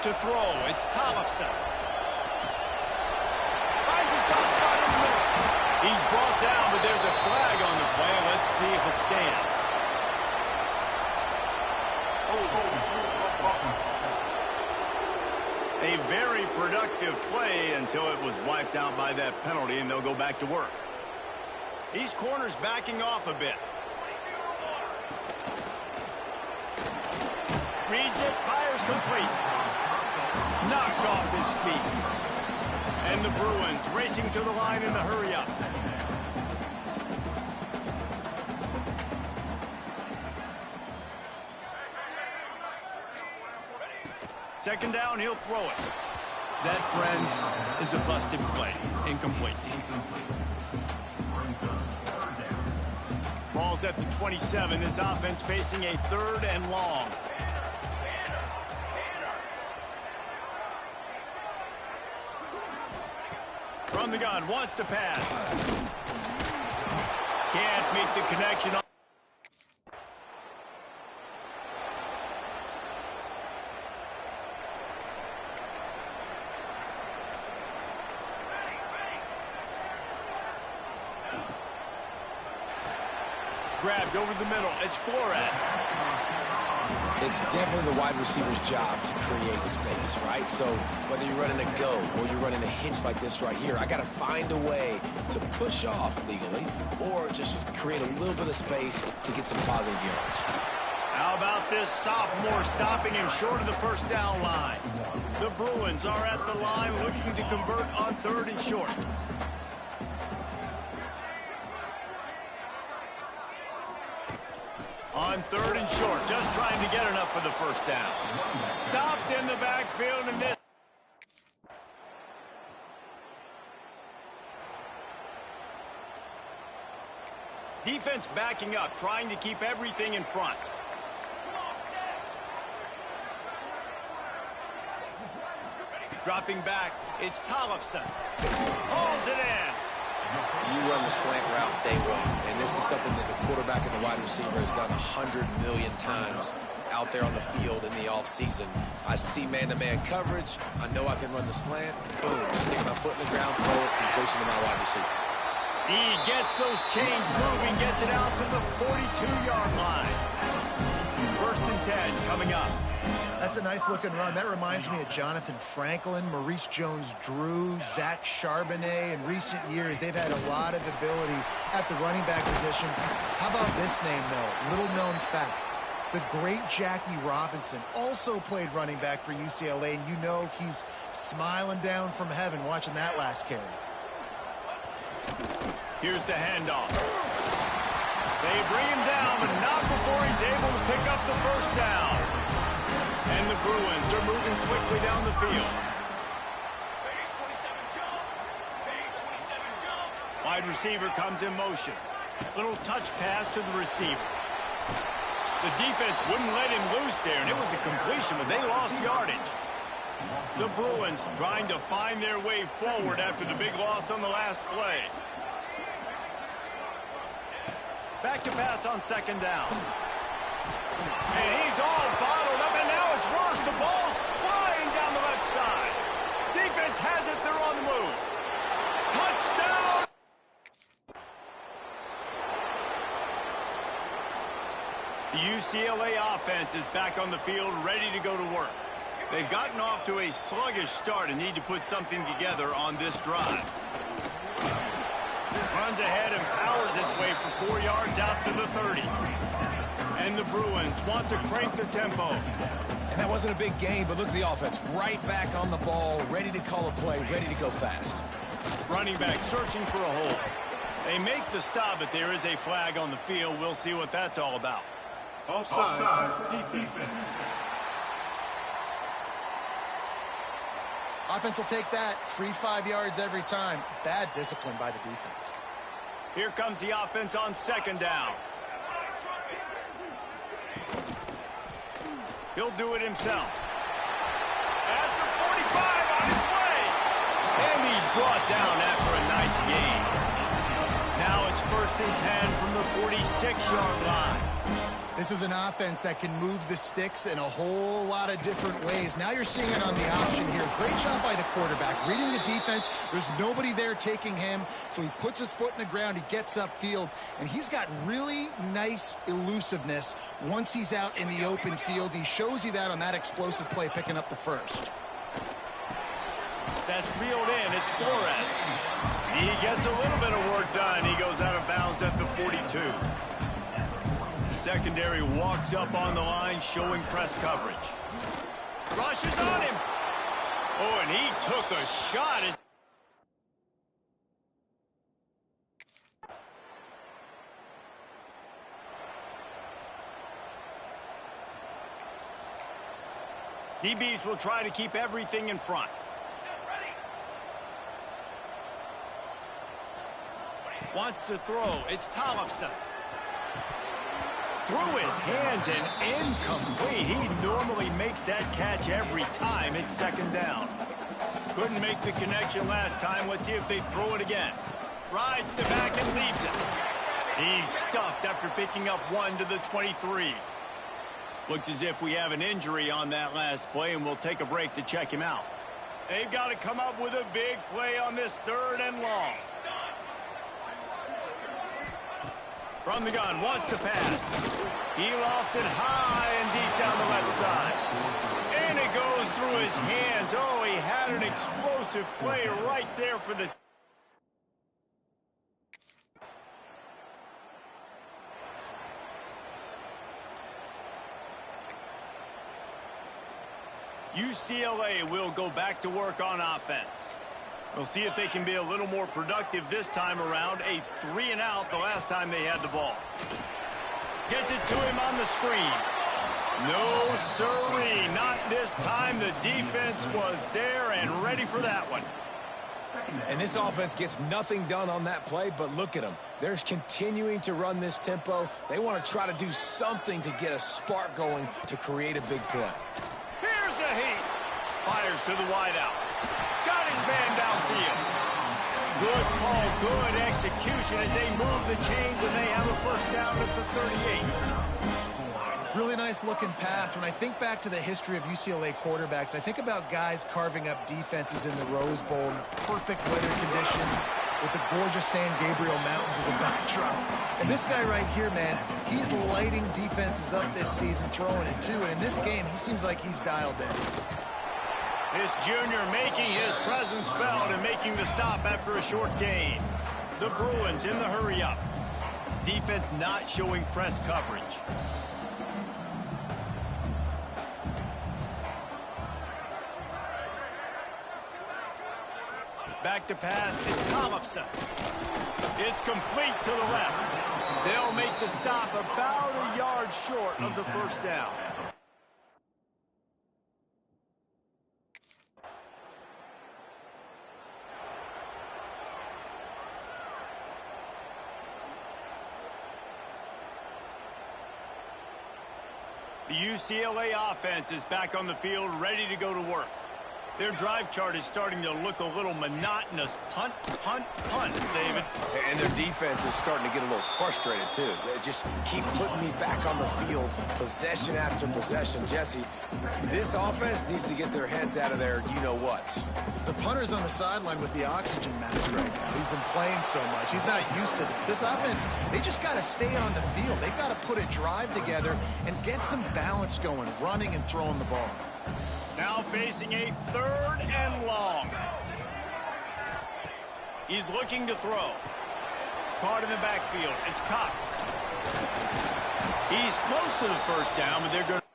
To throw, it's Tollefson. Finds a soft spot in the middle. He's brought down, but there's a flag on the play. Let's see if it stands. A very productive play until it was wiped out by that penalty, and they'll go back to work. These corners backing off a bit. Reads it, fires complete. Knocked off his feet. And the Bruins racing to the line in the hurry-up. Second down, he'll throw it. That, friends, is a busted play. Incomplete. Ball's at the 27. His offense facing a 3rd and long. From the gun, wants to pass. Can't make the connection. Grabbed over the middle. It's Flores. It's definitely the wide receiver's job to create space, right? So whether you're running a go or you're running a hitch like this right here, I got to find a way to push off legally or just create a little bit of space to get some positive yards. How about this sophomore stopping him short of the first down line? The Bruins are at the line looking to convert on 3rd and short. On 3rd and short, just trying to get enough for the first down. Stopped in the backfield, and this. Defense backing up, trying to keep everything in front. Dropping back, it's Tollefson. Hauls it in. You run the slant route day one, and this is something that the quarterback and the wide receiver has done 100 million times out there on the field in the offseason. I see man-to-man coverage. I know I can run the slant. Boom, stick my foot in the ground, throw it, completion to my wide receiver. He gets those chains moving, gets it out to the 42-yard line. 1st and 10 coming up. That's a nice-looking run. That reminds me of Jonathan Franklin, Maurice Jones-Drew, Zach Charbonnet. In recent years, they've had a lot of ability at the running back position. How about this name, though? Little-known fact. The great Jackie Robinson also played running back for UCLA, and you know he's smiling down from heaven watching that last carry. Here's the handoff. They bring him down, but not before he's able to pick up the first down. And the Bruins are moving quickly down the field. Wide receiver comes in motion. Little touch pass to the receiver. The defense wouldn't let him loose there, and it was a completion, but they lost yardage. The Bruins trying to find their way forward after the big loss on the last play. Back to pass on 2nd down. And he's all bottled up, and now it's worse. The ball's flying down the left side. Defense has it. They're on the move. Touchdown! The UCLA offense is back on the field, ready to go to work. They've gotten off to a sluggish start and need to put something together on this drive. Runs ahead and powers his way for 4 yards out to the 30. And the Bruins want to crank the tempo. And that wasn't a big gain, but look at the offense. Right back on the ball, ready to call a play, ready to go fast. Running back searching for a hole. They make the stop, but there is a flag on the field. We'll see what that's all about. Offside, defense. Offense will take that. Free 5 yards every time. Bad discipline by the defense. Here comes the offense on 2nd down. He'll do it himself. At the 45 on his way. And he's brought down after a nice gain. Now it's 1st and 10 from the 46-yard line. This is an offense that can move the sticks in a whole lot of different ways. Now you're seeing it on the option here. Great job by the quarterback. Reading the defense, there's nobody there taking him, so he puts his foot in the ground, he gets upfield, and he's got really nice elusiveness once he's out in the open field. He shows you that on that explosive play, picking up the first. That's reeled in. It's Flores. He gets a little bit of work done. He goes out of bounds at the 42. Secondary walks up on the line, showing press coverage. Rushes on him. Oh, and he took a shot. DBs will try to keep everything in front. Wants to throw. It's Tollefson. Through his hands and incomplete. He normally makes that catch every time. It's second down. Couldn't make the connection last time. Let's see if they throw it again. Rides the back and leaves it. He's stuffed after picking up 1 to the 23. Looks as if we have an injury on that last play, and we'll take a break to check him out. They've got to come up with a big play on this 3rd and long. From the gun, wants to pass. He lofts it high and deep down the left side. And it goes through his hands. Oh, he had an explosive play right there for the... UCLA will go back to work on offense. We'll see if they can be a little more productive this time around. A 3-and-out the last time they had the ball. Gets it to him on the screen. No, sirree, not this time. The defense was there and ready for that one. And this offense gets nothing done on that play, but look at them. They're continuing to run this tempo. They want to try to do something to get a spark going to create a big play. Here's a heat. Fires to the wideout. Got his man downfield. Good call, good execution as they move the chains, and they have a first down at the 38. Really nice looking pass. When I think back to the history of UCLA quarterbacks, I think about guys carving up defenses in the Rose Bowl in perfect weather conditions with the gorgeous San Gabriel Mountains as a backdrop. And this guy right here, man, he's lighting defenses up this season, throwing it too. And in this game, he seems like he's dialed in. This junior making his presence felt and making the stop after a short gain. The Bruins in the hurry-up. Defense not showing press coverage. Back to pass, it's Tollefson. It's complete to the left. They'll make the stop about a yard short of the first down. The UCLA offense is back on the field, ready to go to work. Their drive chart is starting to look a little monotonous. Punt, punt, punt, David. And their defense is starting to get a little frustrated, too. They just keep putting me back on the field, possession after possession. Jesse, this offense needs to get their heads out of their you-know-whats. The punter's on the sideline with the oxygen mask right now. He's been playing so much. He's not used to this. This offense, they just got to stay on the field. They've got to put a drive together and get some balance going, running and throwing the ball. Now facing a 3rd and long. He's looking to throw. Caught in the backfield. It's Cox. He's close to the first down, but they're going to...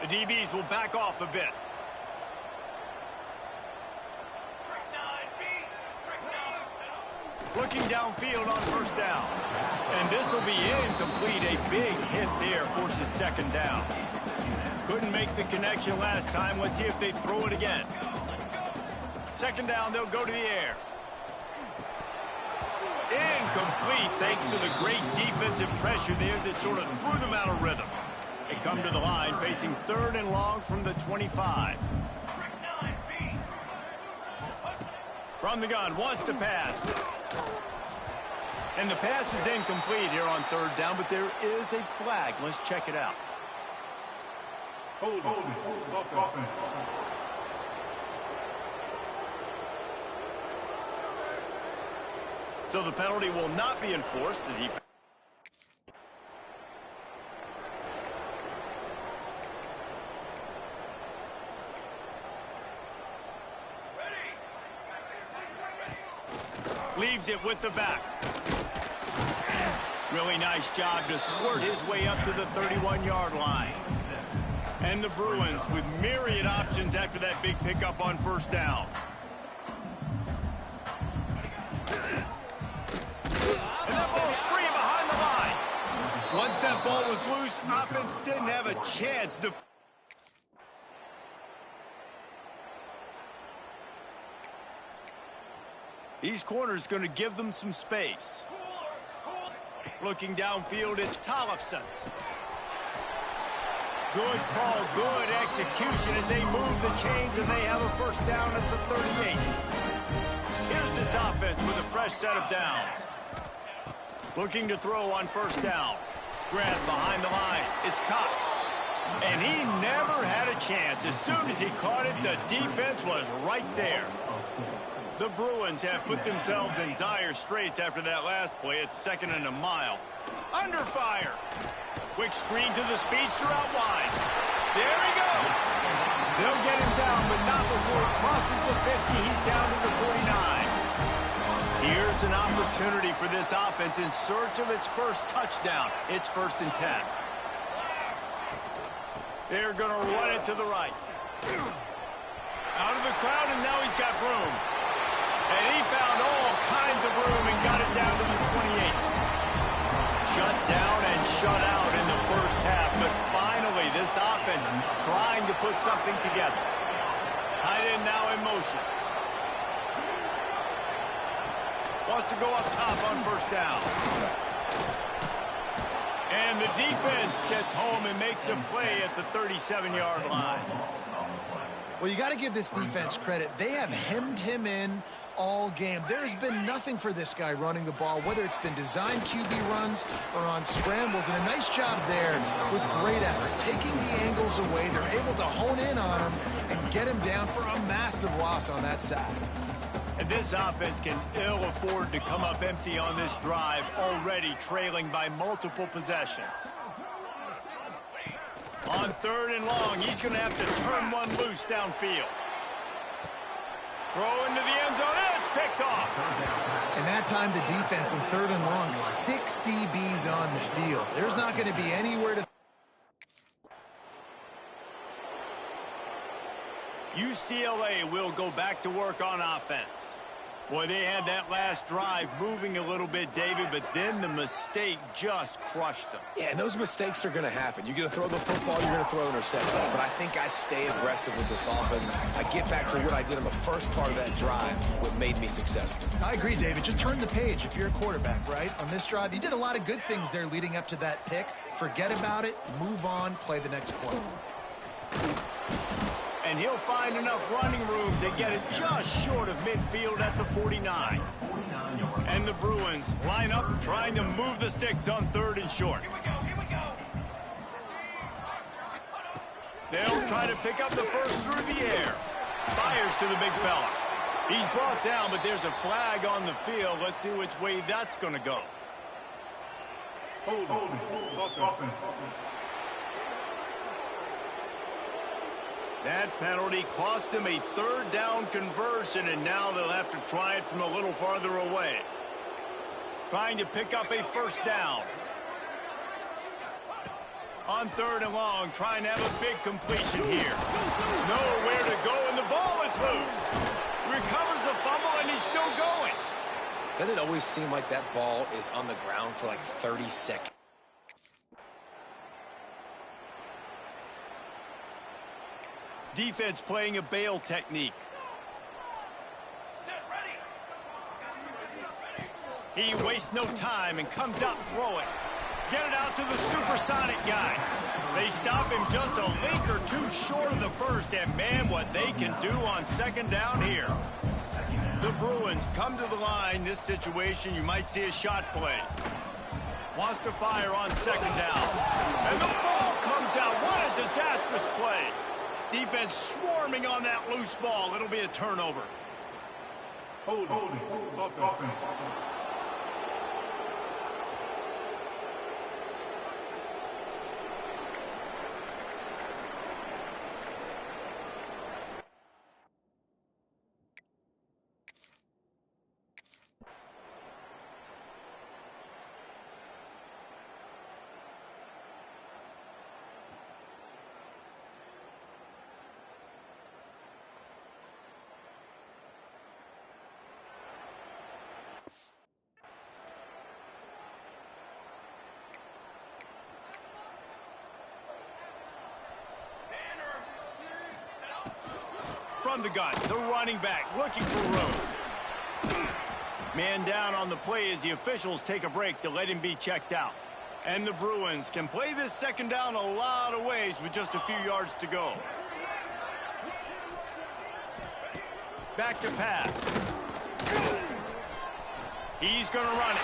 The DBs will back off a bit. Looking downfield on first down. And this will be incomplete. A big hit there forces second down. Couldn't make the connection last time. Let's see if they throw it again. Second down, they'll go to the air. Incomplete thanks to the great defensive pressure there that sort of threw them out of rhythm. They come to the line facing 3rd and long from the 25. From the gun, wants to pass. And the pass is incomplete here on third down, but there is a flag. Let's check it out. Hold it. Offense. So the penalty will not be enforced. The defense leaves it with the back. Really nice job to squirt his way up to the 31-yard line. And the Bruins with myriad options after that big pickup on first down. And that ball's free behind the line. Once that ball was loose, offense didn't have a chance to... These corners going to give them some space. Looking downfield, it's Tollefson. Good call, good execution as they move the chains and they have a first down at the 38. Here's this offense with a fresh set of downs. Looking to throw on first down. Grab behind the line. It's Cox. And he never had a chance. As soon as he caught it, the defense was right there. The Bruins have put themselves in dire straits after that last play. It's second and a mile. Under fire. Quick screen to the speedster out wide. There he goes. They'll get him down, but not before he crosses the 50. He's down to the 49. Here's an opportunity for this offense in search of its first touchdown. It's 1st and 10. They're going to run it to the right. Out of the crowd, and now he's got room. And he found all kinds of room and got it down to the 28. Shut down and shut out in the first half, but finally this offense trying to put something together. Tight end now in motion. Wants to go up top on first down. And the defense gets home and makes a play at the 37-yard line. Well, you got to give this defense credit. They have hemmed him in all game. There has been nothing for this guy running the ball, whether it's been designed QB runs or on scrambles, and a nice job there with great effort. Taking the angles away, they're able to hone in on him and get him down for a massive loss on that side. And this offense can ill afford to come up empty on this drive, already trailing by multiple possessions. On 3rd and long, he's going to have to turn one loose downfield. Throw into the end zone, and it's picked off. And that time the defense in 3rd and long, 6 DBs on the field. There's not going to be anywhere to... UCLA will go back to work on offense. Boy, they had that last drive moving a little bit, David, but then the mistake just crushed them. Yeah, and those mistakes are going to happen. You're going to throw the football, you're going to throw interceptions. But I think I stay aggressive with this offense. I get back to what I did in the first part of that drive, what made me successful. I agree, David. Just turn the page if you're a quarterback, right? On this drive, you did a lot of good things there leading up to that pick. Forget about it, move on, play the next play. And he'll find enough running room to get it just short of midfield at the 49. And the Bruins line up trying to move the sticks on 3rd and short. They'll try to pick up the first through the air. Fires to the big fella. He's brought down, but there's a flag on the field. Let's see which way that's going to go. Hold it. That penalty cost them a 3rd down conversion, and now they'll have to try it from a little farther away. Trying to pick up a first down. On 3rd and long, trying to have a big completion here. Nowhere to go, and the ball is loose. Recovers the fumble, and he's still going. Doesn't it always seem like that ball is on the ground for like 30 seconds? Defense playing a bail technique. He wastes no time and comes out throwing. Get it out to the supersonic guy. They stop him just a link or two short of the first, and man, what they can do on 2nd down here. The Bruins come to the line. This situation, you might see a shot play. Wants to fire on second down. And the ball comes out. What a disastrous play. Defense swarming on that loose ball. It'll be a turnover. Hold it. Offense. From the gun, the running back looking for room. Man down on the play as the officials take a break to let him be checked out. And the Bruins can play this second down a lot of ways with just a few yards to go. Back to pass. He's going to run it.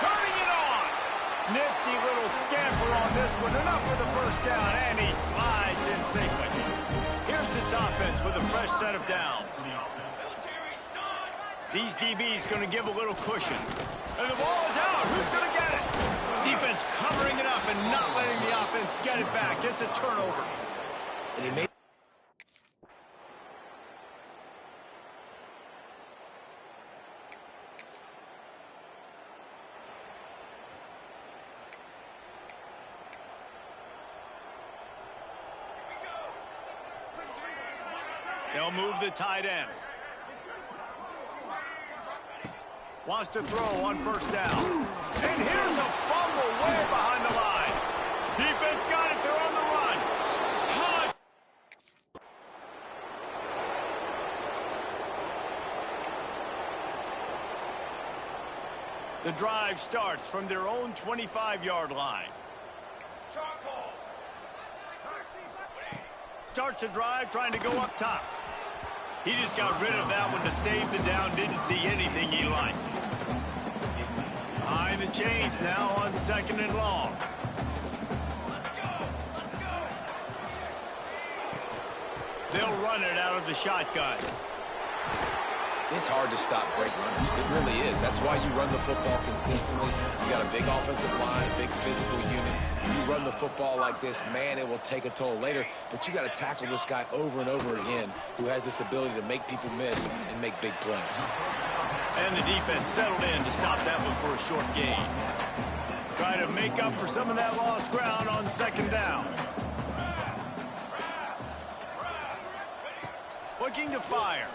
Turning it on. Nifty little scamper on this one. Enough for the first down, and he slides in safely. Here's this offense with a fresh set of downs. These DBs going to give a little cushion. And the ball is out. Who's going to get it? Defense covering it up and not letting the offense get it back. It's a turnover. And he made They'll move the tight end. Wants to throw on first down. And here's a fumble way behind the line. Defense got it. They're on the run. Touch. The drive starts from their own 25-yard line. Starts a drive trying to go up top. He just got rid of that one to save the down. Didn't see anything he liked. Behind the chains now on second and long. They'll run it out of the shotgun. It's hard to stop great runners. It really is. That's why you run the football consistently. You got a big offensive line, big physical unit. You run the football like this, man, it will take a toll later. But you got to tackle this guy over and over again who has this ability to make people miss and make big plays. And the defense settled in to stop that one for a short gain. Try to make up for some of that lost ground on second down. Looking to fire.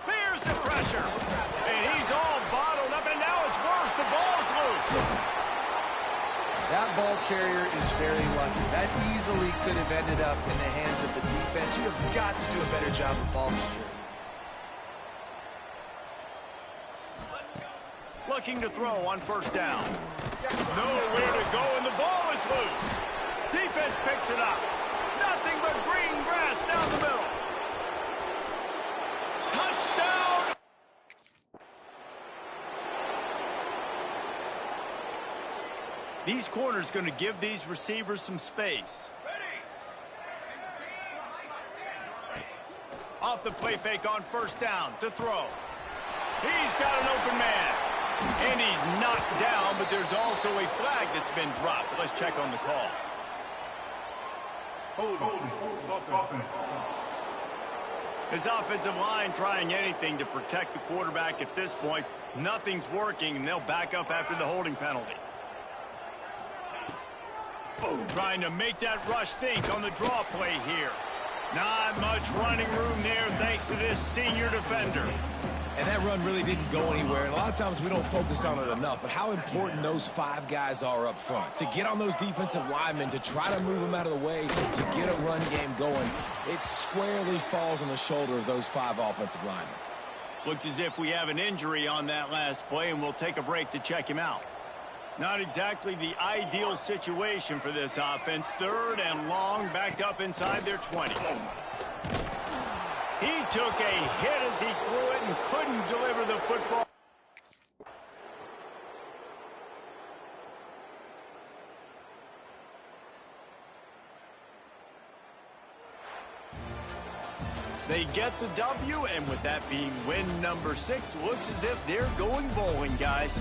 There's the pressure. And he's all bottled up, and now it's worse. The ball's loose. That ball carrier is very lucky. That easily could have ended up in the hands of the defense. You have got to do a better job of ball security. Looking to throw on first down. Nowhere to go, and the ball is loose. Defense picks it up. Nothing but green grass down the middle. Touchdown! These corners going to give these receivers some space. Off the play fake on first down to throw. He's got an open man. And he's knocked down, but there's also a flag that's been dropped. Let's check on the call. Hold it. His offensive line trying anything to protect the quarterback at this point. Nothing's working, and they'll back up after the holding penalty. Trying to make that rush think on the draw play here. Not much running room there thanks to this senior defender. And that run really didn't go anywhere. And a lot of times we don't focus on it enough. But how important those five guys are up front. To get on those defensive linemen, to try to move them out of the way, to get a run game going, it squarely falls on the shoulder of those five offensive linemen. Looks as if we have an injury on that last play, and we'll take a break to check him out. Not exactly the ideal situation for this offense. Third and long, backed up inside their 20. He took a hit as he threw it and couldn't deliver the football. They get the W, and with that being win number 6, looks as if they're going bowling, guys.